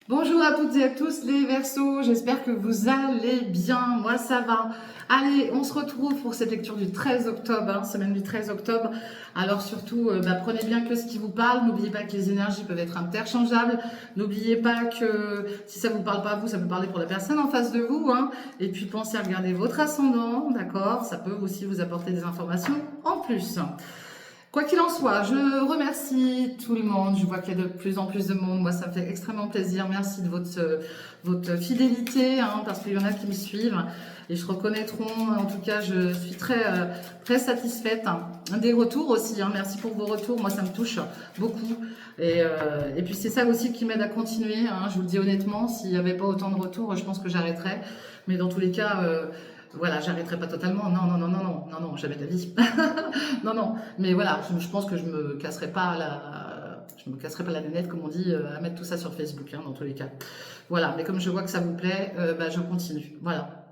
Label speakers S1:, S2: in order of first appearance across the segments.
S1: Bonjour à toutes et à tous les Verseaux, j'espère que vous allez bien, moi ça va. Allez, on se retrouve pour cette lecture du 13 octobre, semaine du 13 octobre. Alors surtout, prenez bien que ce qui vous parle, n'oubliez pas que les énergies peuvent être interchangeables, n'oubliez pas que si ça vous parle pas à vous, ça peut parler pour la personne en face de vous. Et puis pensez à regarder votre ascendant, d'accord? Ça peut aussi vous apporter des informations en plus. Quoi qu'il en soit, je remercie tout le monde. Je vois qu'il y a de plus en plus de monde. Moi, ça me fait extrêmement plaisir. Merci de votre fidélité, parce qu'il y en a qui me suivent et se reconnaîtront. En tout cas, je suis très satisfaite des retours aussi. Merci pour vos retours. Moi, ça me touche beaucoup. Et puis, c'est ça aussi qui m'aide à continuer. Je vous le dis honnêtement, s'il n'y avait pas autant de retours, je pense que j'arrêterais. Mais dans tous les cas... voilà, j'arrêterai pas totalement. Non, jamais de la vie. non. Mais voilà, je pense que je me casserai pas la lunette, comme on dit, à mettre tout ça sur Facebook, dans tous les cas. Voilà, mais comme je vois que ça vous plaît, je continue. Voilà.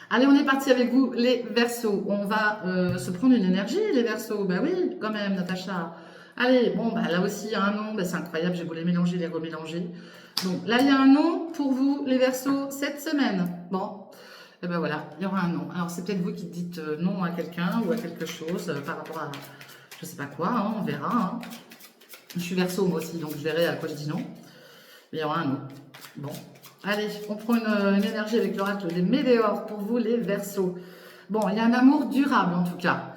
S1: Allez, on est parti avec vous, les Verseaux. On va se prendre une énergie, les Verseaux. Bah oui, quand même, Natacha. Allez, bon, là aussi, il y a un nom. C'est incroyable, j'ai beau les mélanger, les remélanger. Donc là, il y a un nom pour vous, les Verseaux, cette semaine. Bon. Et ben voilà, il y aura un nom. Alors c'est peut-être vous qui dites non à quelqu'un ou à quelque chose par rapport à je sais pas quoi, on verra. Je suis Verseau moi aussi, donc je verrai à quoi je dis non. Mais il y aura un nom. Bon, allez, on prend une énergie avec l'oracle des Météores pour vous les Verseaux. Bon, il y a un amour durable en tout cas.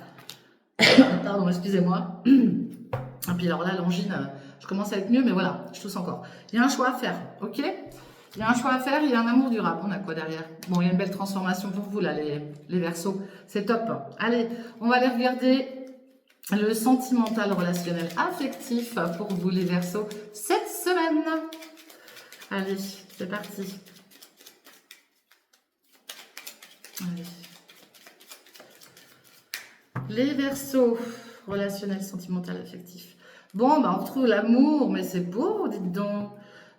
S1: Pardon, excusez-moi. Et puis alors là, l'angine, je commence à être mieux, mais voilà, je tousse encore. Il y a un choix à faire, ok ? Il y a un choix à faire, il y a un amour durable. On a quoi derrière? Bon, il y a une belle transformation pour vous, là, les Verseaux. C'est top. Allez, on va aller regarder le sentimental, relationnel, affectif pour vous, les Verseaux, cette semaine. Allez, c'est parti. Allez. Les Verseaux, relationnel, sentimental, affectif. Bon, on retrouve l'amour, mais c'est beau, dites donc.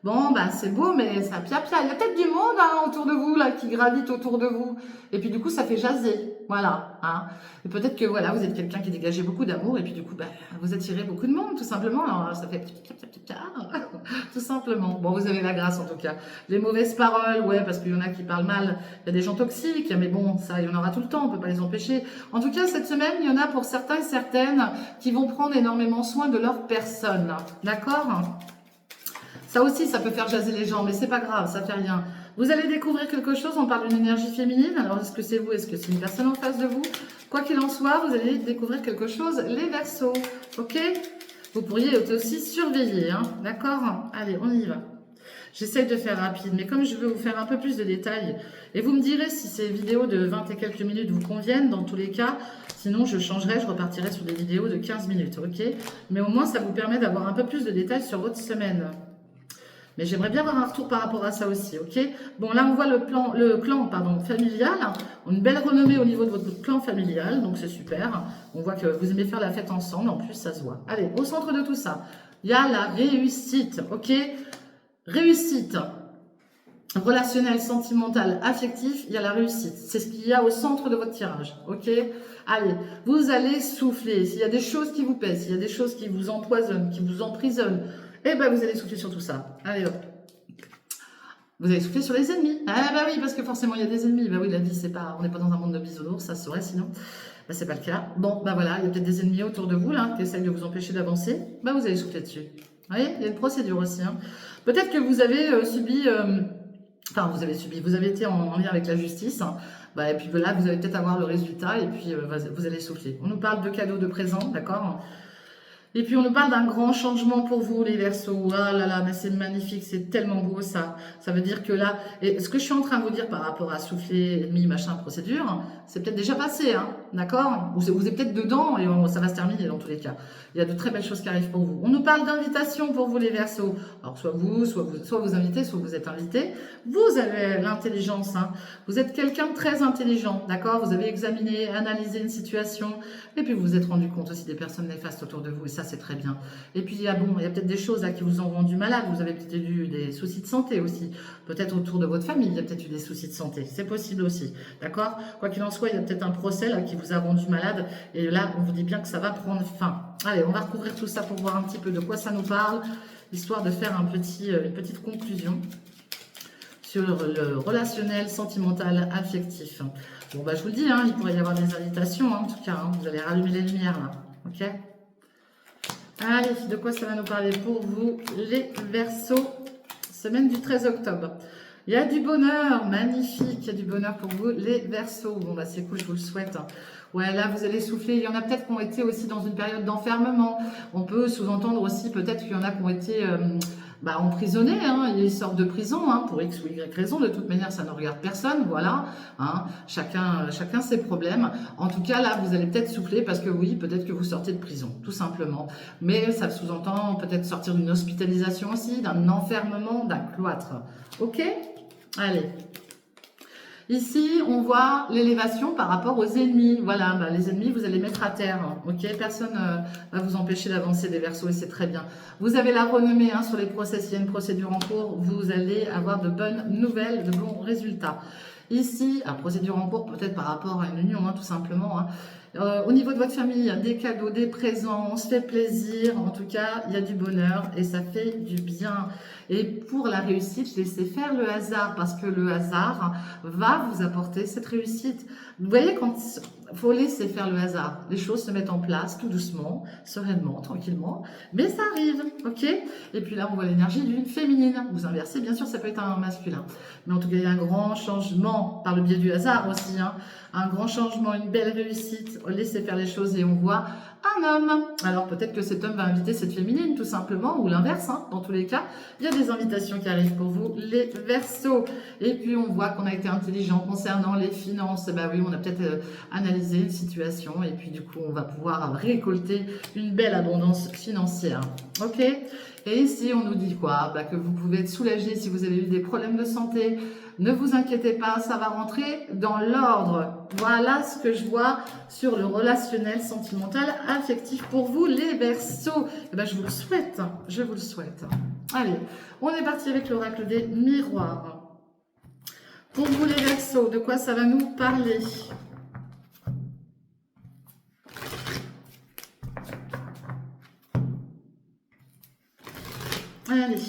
S1: Bon, c'est beau, mais ça pia-pia. Il y a peut-être du monde autour de vous, là, qui gravite autour de vous. Et puis, du coup, ça fait jaser. Voilà. Et peut-être que, voilà, vous êtes quelqu'un qui dégageait beaucoup d'amour. Et puis, du coup, vous attirez beaucoup de monde, tout simplement. Alors, ça fait pia-pia. Tout simplement. Bon, vous avez la grâce, en tout cas. Les mauvaises paroles, ouais, parce qu'il y en a qui parlent mal. Il y a des gens toxiques. Mais bon, ça, il y en aura tout le temps. On peut pas les empêcher. En tout cas, cette semaine, il y en a pour certains et certaines qui vont prendre énormément soin de leur personne. D'accord ? Ça aussi, ça peut faire jaser les gens, mais c'est pas grave, ça fait rien. Vous allez découvrir quelque chose, on parle d'une énergie féminine. Alors, est-ce que c'est vous, est-ce que c'est une personne en face de vous? Quoi qu'il en soit, vous allez découvrir quelque chose, les Verseaux, ok? Vous pourriez aussi surveiller, d'accord? Allez, on y va. J'essaie de faire rapide, mais comme je veux vous faire un peu plus de détails, et vous me direz si ces vidéos de 20 et quelques minutes vous conviennent, dans tous les cas, sinon je changerai, je repartirai sur des vidéos de 15 minutes, ok? Mais au moins, ça vous permet d'avoir un peu plus de détails sur votre semaine. Mais j'aimerais bien avoir un retour par rapport à ça aussi, ok? Bon, là, on voit le clan familial. Une belle renommée au niveau de votre clan familial, donc c'est super. On voit que vous aimez faire la fête ensemble, en plus, ça se voit. Allez, au centre de tout ça, il y a la réussite, ok? Réussite, relationnel, sentimental, affectif, il y a la réussite. C'est ce qu'il y a au centre de votre tirage, ok? Allez, vous allez souffler. S'il y a des choses qui vous pèsent, s'il y a des choses qui vous empoisonnent, qui vous emprisonnent, eh ben, vous allez souffler sur tout ça. Allez, hop. Vous allez souffler sur les ennemis. Ah, oui, parce que forcément, il y a des ennemis. Oui, la vie, c'est pas... On n'est pas dans un monde de bisounours, ça serait sinon. C'est pas le cas. Bon, voilà, il y a peut-être des ennemis autour de vous, là, qui essayent de vous empêcher d'avancer. Vous allez souffler dessus. Vous voyez, il y a une procédure aussi. Peut-être que vous avez subi... vous avez été en lien avec la justice. Et puis là, vous allez peut-être avoir le résultat et puis vous allez souffler. On nous parle de cadeaux de présents, d'accord ? Et puis on nous parle d'un grand changement pour vous, les Verseaux. Ah là là, mais c'est magnifique, c'est tellement beau ça. Ça veut dire que là, et ce que je suis en train de vous dire par rapport à souffler, ennemi, machin, procédure, c'est peut-être déjà passé, d'accord? Vous êtes peut-être dedans et ça va se terminer dans tous les cas. Il y a de très belles choses qui arrivent pour vous. On nous parle d'invitation pour vous, les Verseaux. Alors soit vous invitez, soit vous êtes invité. Vous avez l'intelligence, Vous êtes quelqu'un de très intelligent, d'accord? Vous avez examiné, analysé une situation, et puis vous vous êtes rendu compte aussi des personnes néfastes autour de vous, et ça c'est très bien. Et puis il y a peut-être des choses là qui vous ont rendu malade, vous avez peut-être eu des soucis de santé aussi, peut-être autour de votre famille, il y a peut-être eu des soucis de santé, c'est possible aussi, d'accord? Quoi qu'il en soit, il y a peut-être un procès là qui vous a rendu malade, et là on vous dit bien que ça va prendre fin. Allez, on va recouvrir tout ça pour voir un petit peu de quoi ça nous parle. histoire de faire une petite conclusion sur le relationnel, sentimental, affectif. Bon, bah, je vous le dis, hein, il pourrait y avoir des invitations, hein, en tout cas. Hein, vous allez rallumer les lumières, là. Ok? Allez, de quoi ça va nous parler pour vous, les Verseaux, semaine du 13 octobre. Il y a du bonheur, magnifique, il y a du bonheur pour vous, les Verseaux. Bon, bah, c'est cool, je vous le souhaite. Ouais, là, vous allez souffler. Il y en a peut-être qui ont été aussi dans une période d'enfermement. On peut sous-entendre aussi, peut-être qu'il y en a qui ont été emprisonnés. Hein. Ils sortent de prison hein, pour X ou Y raison. De toute manière, ça ne regarde personne. Voilà. Hein. Chacun ses problèmes. En tout cas, là, vous allez peut-être souffler parce que oui, peut-être que vous sortez de prison, tout simplement. Mais ça sous-entend peut-être sortir d'une hospitalisation aussi, d'un enfermement, d'un cloître. Ok? Allez. Ici, on voit l'élévation par rapport aux ennemis. Voilà, bah, les ennemis, vous allez mettre à terre. Ok, personne va vous empêcher d'avancer des Verseaux et c'est très bien. Vous avez la renommée hein, sur les procès. S'il y a une procédure en cours, vous allez avoir de bonnes nouvelles, de bons résultats. Ici, la procédure en cours peut-être par rapport à une union, hein, tout simplement. Hein. Au niveau de votre famille, des cadeaux, des présents, on se fait plaisir. En tout cas, il y a du bonheur et ça fait du bien. Et pour la réussite, laissez faire le hasard parce que le hasard va vous apporter cette réussite. Vous voyez, quand il faut laisser faire le hasard, les choses se mettent en place tout doucement, sereinement, tranquillement, mais ça arrive, ok? Et puis là, on voit l'énergie d'une féminine. Vous inversez, bien sûr, ça peut être un masculin. Mais en tout cas, il y a un grand changement par le biais du hasard aussi, hein. Un grand changement, une belle réussite. Laissez faire les choses et on voit un homme. Alors peut-être que cet homme va inviter cette féminine tout simplement, ou l'inverse, hein. Dans tous les cas, il y a des invitations qui arrivent pour vous, les Verseaux. Et puis on voit qu'on a été intelligent concernant les finances. Bah oui, on a peut-être analysé une situation et puis du coup on va pouvoir récolter une belle abondance financière. Ok? Et ici on nous dit quoi? Bah, que vous pouvez être soulagé si vous avez eu des problèmes de santé. Ne vous inquiétez pas, ça va rentrer dans l'ordre. Voilà ce que je vois sur le relationnel, sentimental, affectif pour vous, les Verseaux. Eh ben, je vous le souhaite, je vous le souhaite. Allez, on est parti avec l'oracle des miroirs. Pour vous, les Verseaux, de quoi ça va nous parler? Allez,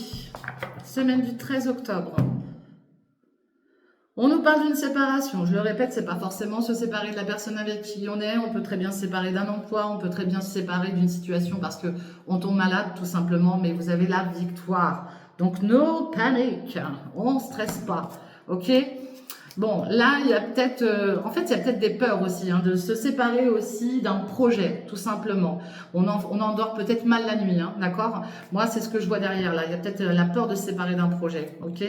S1: semaine du 13 octobre. On nous parle d'une séparation. Je le répète, c'est pas forcément se séparer de la personne avec qui on est. On peut très bien se séparer d'un emploi. On peut très bien se séparer d'une situation parce que on tombe malade, tout simplement. Mais vous avez la victoire. Donc, no panique. On ne stresse pas. Ok? Bon, là, il y a peut-être, en fait, il y a peut-être des peurs aussi, hein, de se séparer aussi d'un projet, tout simplement. On endort peut-être mal la nuit, hein, d'accord? Moi, c'est ce que je vois derrière, là. Il y a peut-être la peur de se séparer d'un projet, ok?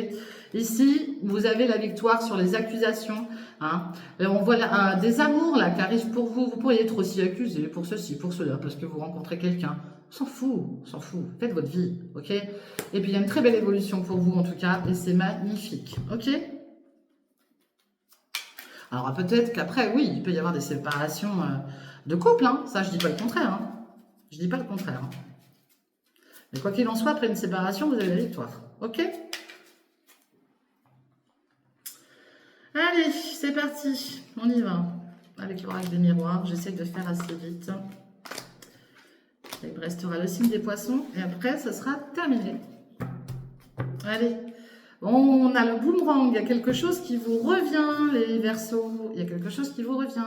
S1: Ici, vous avez la victoire sur les accusations, hein. On voit là, des amours, là, qui arrivent pour vous. Vous pourriez être aussi accusé pour ceci, pour cela, parce que vous rencontrez quelqu'un. S'en fout, s'en fout. Faites votre vie, ok? Et puis, il y a une très belle évolution pour vous, en tout cas, et c'est magnifique, ok? Alors peut-être qu'après, oui, il peut y avoir des séparations de couple, hein. Ça je dis pas le contraire. Hein. Je dis pas le contraire. Hein. Mais quoi qu'il en soit, après une séparation, vous avez la victoire. Ok? Allez, c'est parti. On y va. Avec l'oracle des miroirs, j'essaie de faire assez vite. Il restera le signe des poissons et après, ce sera terminé. Allez. On a le boomerang, il y a quelque chose qui vous revient, les Verseaux. Il y a quelque chose qui vous revient.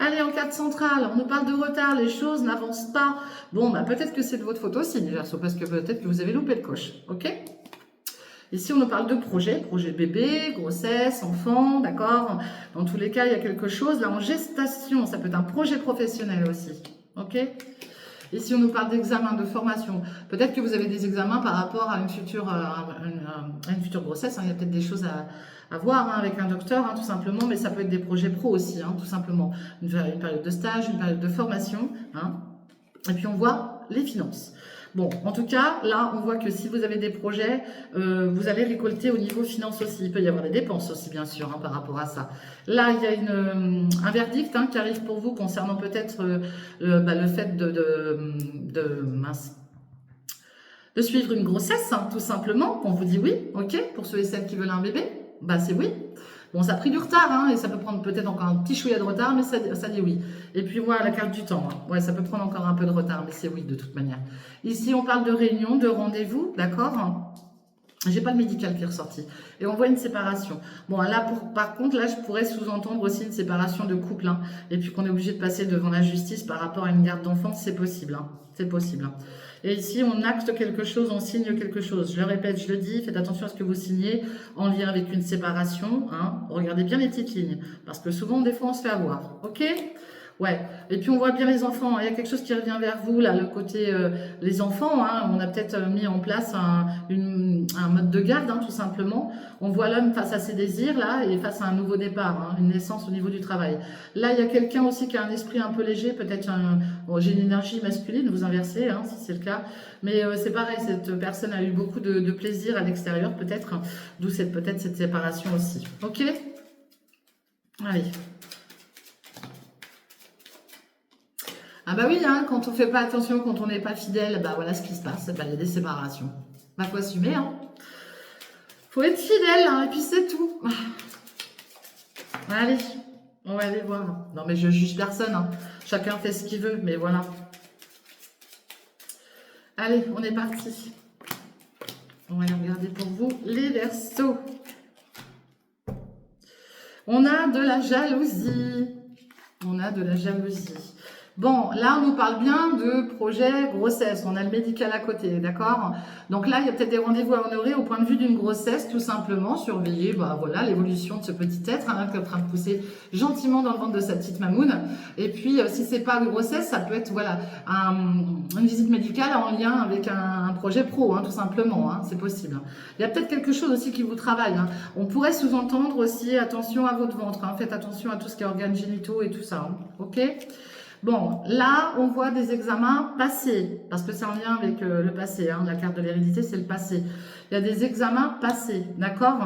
S1: Allez, en carte centrale, on nous parle de retard, les choses n'avancent pas. Bon, bah, peut-être que c'est de votre faute aussi, les Verseaux, parce que peut-être que vous avez loupé le coche, ok? Ici, on nous parle de projet bébé, grossesse, enfant, d'accord? Dans tous les cas, il y a quelque chose, là, en gestation, ça peut être un projet professionnel aussi, ok? Ici, on nous parle d'examen, de formation. Peut-être que vous avez des examens par rapport à une future grossesse. Hein. Il y a peut-être des choses à voir hein, avec un docteur, hein, tout simplement. Mais ça peut être des projets pro aussi, hein, tout simplement. Une période de stage, une période de formation. Hein. Et puis, on voit les finances. Bon, en tout cas, là, on voit que si vous avez des projets, vous allez récolter au niveau finance aussi. Il peut y avoir des dépenses aussi, bien sûr, hein, par rapport à ça. Là, il y a un verdict hein, qui arrive pour vous concernant peut-être le fait de suivre une grossesse, hein, tout simplement. On vous dit oui, ok, pour ceux et celles qui veulent un bébé, bah c'est oui. Bon, ça a pris du retard, hein, et ça peut prendre peut-être encore un petit chouïa de retard, mais ça dit oui. Et puis voilà, la carte du temps. Hein. Ouais, ça peut prendre encore un peu de retard, mais c'est oui de toute manière. Ici, on parle de réunion, de rendez-vous, d'accord? J'ai pas le médical qui est ressorti. Et on voit une séparation. Bon, là, par contre, là, je pourrais sous-entendre aussi une séparation de couple. Hein, et puis qu'on est obligé de passer devant la justice par rapport à une garde d'enfants, c'est possible. Hein, c'est possible. Hein. Et ici, on acte quelque chose, on signe quelque chose. Je le répète, je le dis, faites attention à ce que vous signez en lien avec une séparation. Hein. Regardez bien les petites lignes. Parce que souvent, des fois, on se fait avoir. OK ? Ouais, et puis on voit bien les enfants, il y a quelque chose qui revient vers vous, là, le côté les enfants, hein, on a peut-être mis en place un mode de garde, hein, tout simplement. On voit l'homme face à ses désirs, là, et face à un nouveau départ, hein, une naissance au niveau du travail. Là, il y a quelqu'un aussi qui a un esprit un peu léger, peut-être j'ai une énergie masculine, vous inversez, hein, si c'est le cas. Mais c'est pareil, cette personne a eu beaucoup de plaisir à l'extérieur, peut-être, d'où peut-être cette séparation aussi. Ok ? Allez. Ah bah oui, hein, quand on fait pas attention, quand on n'est pas fidèle, bah voilà ce qui se passe, bah, il y a des séparations. Bah faut assumer, hein. Faut être fidèle, hein, et puis c'est tout. Allez, on va aller voir. Non mais je juge personne, hein. Chacun fait ce qu'il veut, mais voilà. Allez, on est parti. On va regarder pour vous les Verseaux. On a de la jalousie. On a de la jalousie. Bon, là, on nous parle bien de projet grossesse. On a le médical à côté, d'accord? Donc là, il y a peut-être des rendez-vous à honorer au point de vue d'une grossesse, tout simplement. Surveiller, bah voilà, l'évolution de ce petit être, hein, qui est en train de pousser gentiment dans le ventre de sa petite mamoune. Et puis, si c'est pas une grossesse, ça peut être, voilà, une visite médicale en lien avec un projet pro, hein, tout simplement. Hein, c'est possible. Il y a peut-être quelque chose aussi qui vous travaille. Hein. On pourrait sous-entendre aussi, attention à votre ventre. Hein, faites attention à tout ce qui est organes génitaux et tout ça. Hein, ok? Bon, là, on voit des examens passés, parce que c'est en lien avec le passé, hein, la carte de l'hérédité, c'est le passé. Il y a des examens passés, d'accord?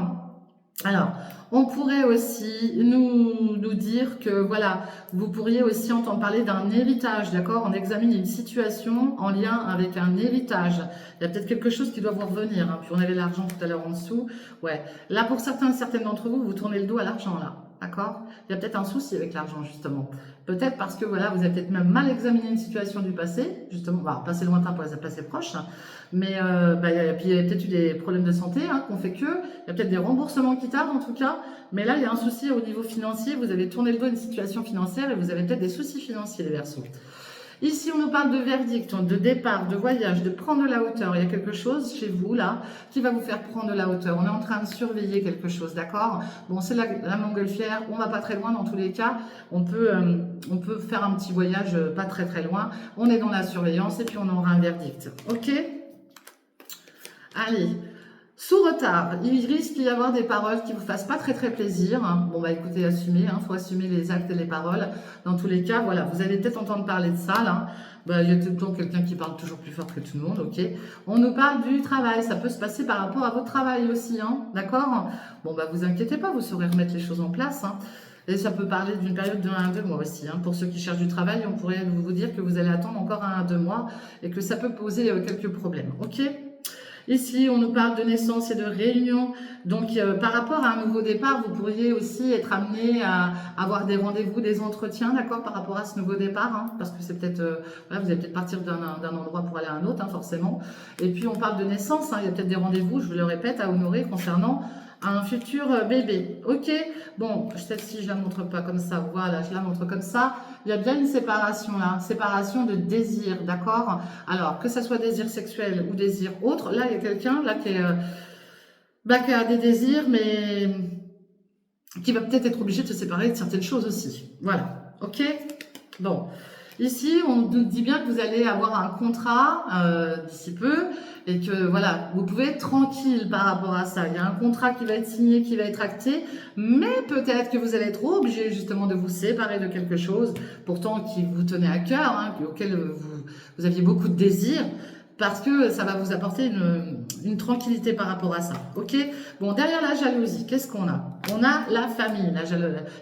S1: Alors, on pourrait aussi nous dire que, voilà, vous pourriez aussi entendre parler d'un héritage, d'accord? On examine une situation en lien avec un héritage. Il y a peut-être quelque chose qui doit vous revenir, hein. Puis on avait l'argent tout à l'heure en dessous. Ouais, là, pour certaines d'entre vous, vous tournez le dos à l'argent, là. D'accord? Il y a peut-être un souci avec l'argent, justement. Peut-être parce que, voilà, vous avez peut-être même mal examiné une situation du passé, justement, bah, passé lointain pour les passé proche, hein. Mais puis il y a peut-être eu des problèmes de santé, hein, qu'on fait que, il y a peut-être des remboursements qui tardent, en tout cas, mais là, il y a un souci au niveau financier, vous avez tourné le dos à une situation financière et vous avez peut-être des soucis financiers, les Verseaux. Ici, on nous parle de verdict, de départ, de voyage, de prendre de la hauteur. Il y a quelque chose chez vous, là, qui va vous faire prendre de la hauteur. On est en train de surveiller quelque chose, d'accord? Bon, c'est la montgolfière, on va pas très loin dans tous les cas. On peut faire un petit voyage pas très très loin. On est dans la surveillance et puis on aura un verdict. Ok? Allez. Sous retard, il risque d'y avoir des paroles qui vous fassent pas très très plaisir. Bon bah écoutez, assumez, faut assumer les actes et les paroles. Dans tous les cas, voilà, vous allez peut-être entendre parler de ça là. Bah, il y a tout le temps quelqu'un qui parle toujours plus fort que tout le monde, ok. On nous parle du travail, ça peut se passer par rapport à votre travail aussi, hein, d'accord? Bon bah vous inquiétez pas, vous saurez remettre les choses en place, hein. Et ça peut parler d'une période de 1 à 2 mois aussi. Hein. Pour ceux qui cherchent du travail, on pourrait vous dire que vous allez attendre encore 1 à 2 mois et que ça peut poser quelques problèmes, ok? Ici, on nous parle de naissance et de réunion. Donc, par rapport à un nouveau départ, vous pourriez aussi être amené à avoir des rendez-vous, des entretiens, d'accord, par rapport à ce nouveau départ, hein, parce que c'est peut-être, voilà, vous allez peut-être partir d'un endroit pour aller à un autre, hein, forcément. Et puis, on parle de naissance, hein, il y a peut-être des rendez-vous, je vous le répète, à honorer concernant un futur bébé. Ok, bon, celle-ci, je la montre pas comme ça, voilà, je la montre comme ça. Il y a bien une séparation là, séparation de désir, d'accord? Alors, que ça soit désir sexuel ou désir autre, là, il y a quelqu'un là qui a des désirs, mais qui va peut-être être obligé de se séparer de certaines choses aussi. Voilà, ok? Bon, ici, on nous dit bien que vous allez avoir un contrat d'ici peu et que voilà, vous pouvez être tranquille par rapport à ça. Il y a un contrat qui va être signé, qui va être acté, mais peut-être que vous allez être obligé justement de vous séparer de quelque chose, pourtant qui vous tenait à cœur, hein, auquel vous aviez beaucoup de désirs, parce que ça va vous apporter une tranquillité par rapport à ça. Ok? Bon, derrière la jalousie, qu'est-ce qu'on a? On a la famille.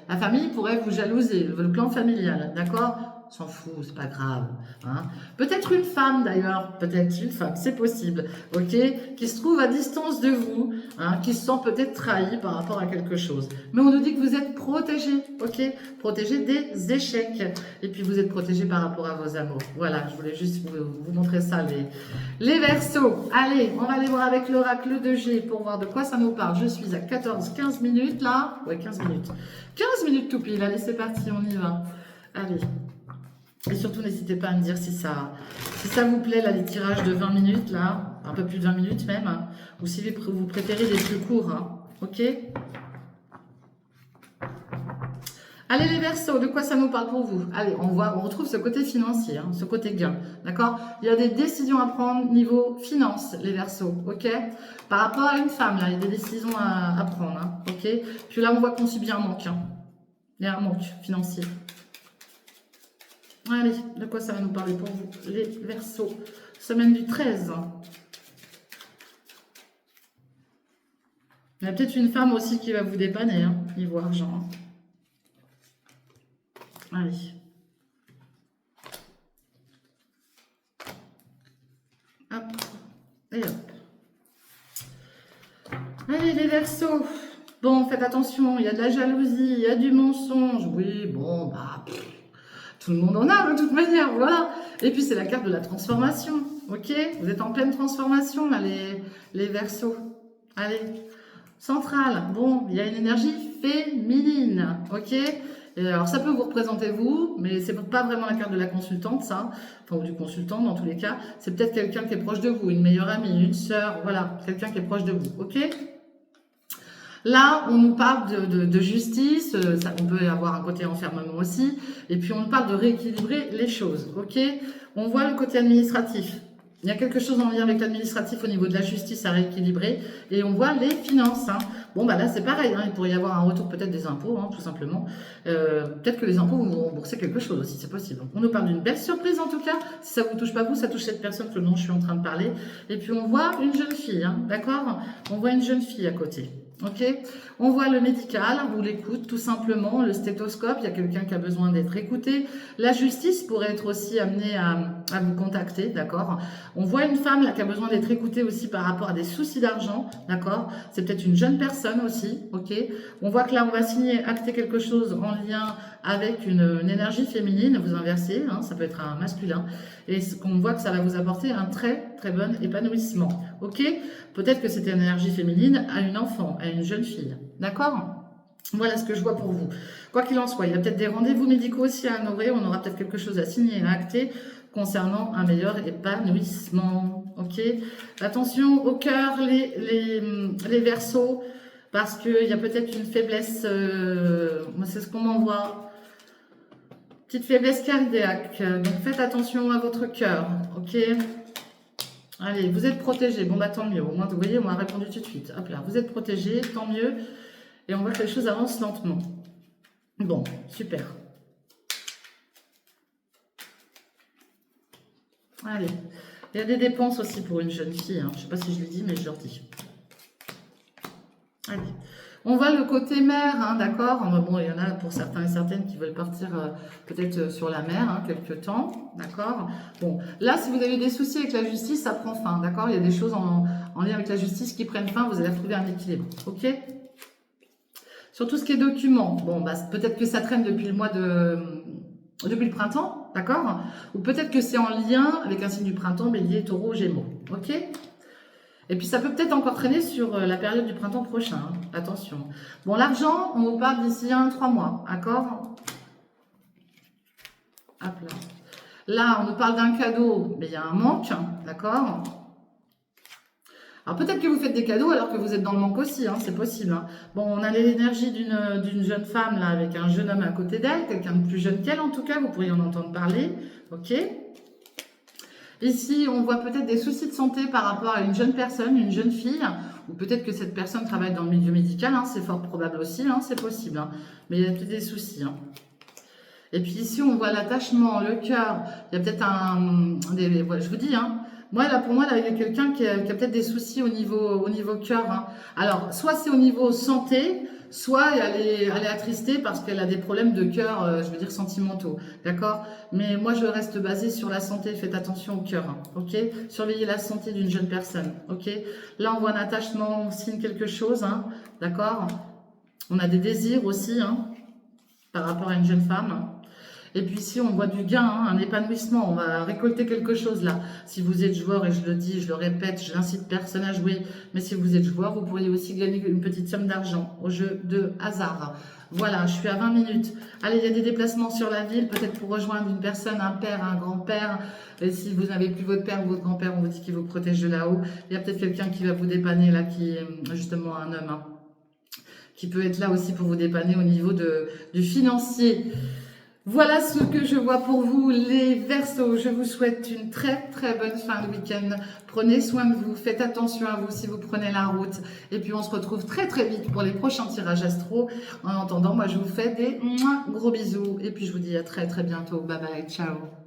S1: La famille pourrait vous jalouser, le clan familial, d'accord? s'en fout, c'est pas grave. Hein. Peut-être une femme d'ailleurs, peut-être une femme, c'est possible, ok, qui se trouve à distance de vous, hein, qui se sent peut-être trahi par rapport à quelque chose. Mais on nous dit que vous êtes protégé, ok, protégé des échecs. Et puis vous êtes protégé par rapport à vos amours. Voilà, je voulais juste vous montrer ça, les Verseaux. Allez, on va aller voir avec l'oracle de G pour voir de quoi ça nous parle. Je suis à 14-15 minutes là. Ouais, 15 minutes. 15 minutes tout pile. Allez, c'est parti, on y va. Allez. Et surtout, n'hésitez pas à me dire si ça vous plaît, là, les tirages de 20 minutes, là. Un peu plus de 20 minutes même. Hein, ou si vous préférez des plus courts. Hein, ok? Allez les Verseaux, de quoi ça nous parle pour vous? Allez, on retrouve ce côté financier, hein, ce côté gain, d'accord? Il y a des décisions à prendre niveau finance, les Verseaux, ok? Par rapport à une femme, là, il y a des décisions à prendre, hein, ok? Puis là, on voit qu'on subit un manque, hein. Il y a un manque financier. Allez, de quoi ça va nous parler pour vous, les Verseaux? Semaine du 13. Il y a peut-être une femme aussi qui va vous dépanner, hein, niveau argent. Allez. Hop. Et hop. Allez les Verseaux. Bon, faites attention, il y a de la jalousie, il y a du mensonge. Oui, bon, bah, tout le monde en a de toute manière, voilà. Et puis c'est la carte de la transformation, ok? Vous êtes en pleine transformation, là, les Verseaux. Allez. Centrale, bon, il y a une énergie féminine, ok? Et alors ça peut vous représenter vous, mais c'est pas vraiment la carte de la consultante, ça, enfin ou du consultant dans tous les cas. C'est peut-être quelqu'un qui est proche de vous, une meilleure amie, une sœur, voilà, quelqu'un qui est proche de vous, ok? Là, on nous parle de justice, on peut avoir un côté enfermement aussi, et puis on nous parle de rééquilibrer les choses, ok? On voit le côté administratif. Il y a quelque chose en lien avec l'administratif au niveau de la justice à rééquilibrer. Et on voit les finances. Hein. Bon, bah là, c'est pareil. Hein. Il pourrait y avoir un retour peut-être des impôts, hein, tout simplement. Peut-être que les impôts vont vous rembourser quelque chose aussi, c'est possible. On nous parle d'une belle surprise en tout cas. Si ça vous touche pas vous, ça touche cette personne que dont je suis en train de parler. Et puis on voit une jeune fille, hein, d'accord? On voit une jeune fille à côté. Ok, on voit le médical ou l'écoute tout simplement, le stéthoscope, il y a quelqu'un qui a besoin d'être écouté. La justice pourrait être aussi amenée à vous contacter, d'accord? On voit une femme là qui a besoin d'être écoutée aussi par rapport à des soucis d'argent, d'accord? C'est peut-être une jeune personne aussi, ok? On voit que là on va signer, acter quelque chose en lien avec une énergie féminine, vous inversez, hein, ça peut être un masculin, et qu'on voit que ça va vous apporter un très très bon épanouissement, ok? Peut-être que c'était une énergie féminine à une enfant, à une jeune fille, d'accord? Voilà ce que je vois pour vous. Quoi qu'il en soit, il y a peut-être des rendez-vous médicaux aussi à honorer, on aura peut-être quelque chose à signer et à acter concernant un meilleur épanouissement, ok? Attention au cœur, les Verseaux, parce qu'il y a peut-être une faiblesse, moi c'est ce qu'on m'envoie, petite faiblesse cardiaque, donc faites attention à votre cœur, ok? Allez, vous êtes protégés, bon bah tant mieux, au moins vous voyez, on m'a répondu tout de suite, hop là, vous êtes protégés, tant mieux, et on voit que les choses avancent lentement. Bon, super. Allez, il y a des dépenses aussi pour une jeune fille, hein. Je ne sais pas si je l'ai dit, mais je leur dis. Allez. On voit le côté mer, hein, d'accord? Bon, il y en a pour certains et certaines qui veulent partir peut-être sur la mer, hein, quelques temps, d'accord? Bon, là, si vous avez des soucis avec la justice, ça prend fin, d'accord? Il y a des choses en lien avec la justice qui prennent fin, vous allez retrouver un équilibre, ok? Sur tout ce qui est documents, bon, bah, peut-être que ça traîne depuis le printemps, d'accord? Ou peut-être que c'est en lien avec un signe du printemps, Bélier, Taureau, Gémeaux, ok? Et puis ça peut peut-être encore traîner sur la période du printemps prochain, hein. Attention. Bon, l'argent, on vous parle d'ici 1-3 mois, d'accord? Hop là. Là, on nous parle d'un cadeau, mais il y a un manque, d'accord? Alors peut-être que vous faites des cadeaux alors que vous êtes dans le manque aussi, hein, c'est possible. Hein. Bon, on a l'énergie d'une jeune femme là avec un jeune homme à côté d'elle, quelqu'un de plus jeune qu'elle en tout cas, vous pourriez en entendre parler, ok? Ici, on voit peut-être des soucis de santé par rapport à une jeune personne, une jeune fille, ou peut-être que cette personne travaille dans le milieu médical, hein, c'est fort probable aussi, hein, c'est possible, hein, mais il y a peut-être des soucis. Hein. Et puis ici, on voit l'attachement, le cœur, il y a peut-être je vous dis, hein, Moi, là, pour moi, là, il y a quelqu'un qui a peut-être des soucis au niveau cœur, hein. Alors, soit c'est au niveau santé, soit elle est attristée parce qu'elle a des problèmes de cœur, je veux dire sentimentaux, d'accord? Mais moi, je reste basée sur la santé. Faites attention au cœur, hein, ok? Surveillez la santé d'une jeune personne, ok? Là, on voit un attachement, on signe quelque chose, hein, d'accord? On a des désirs aussi, hein, par rapport à une jeune femme. Et puis ici, on voit du gain, hein, un épanouissement. On va récolter quelque chose là. Si vous êtes joueur, et je le dis, je le répète, je n'incite personne à jouer, mais si vous êtes joueur, vous pourriez aussi gagner une petite somme d'argent au jeu de hasard. Voilà, je suis à 20 minutes. Allez, il y a des déplacements sur la ville, peut-être pour rejoindre une personne, un père, un grand-père. Et si vous n'avez plus votre père ou votre grand-père, on vous dit qu'il vous protège de là-haut. Il y a peut-être quelqu'un qui va vous dépanner là, qui est justement un homme, hein, qui peut être là aussi pour vous dépanner au niveau du financier. Voilà ce que je vois pour vous, les Verseaux. Je vous souhaite une très très bonne fin de week-end. Prenez soin de vous, faites attention à vous si vous prenez la route. Et puis on se retrouve très très vite pour les prochains tirages astro. En attendant, moi je vous fais des gros bisous. Et puis je vous dis à très très bientôt. Bye bye, ciao.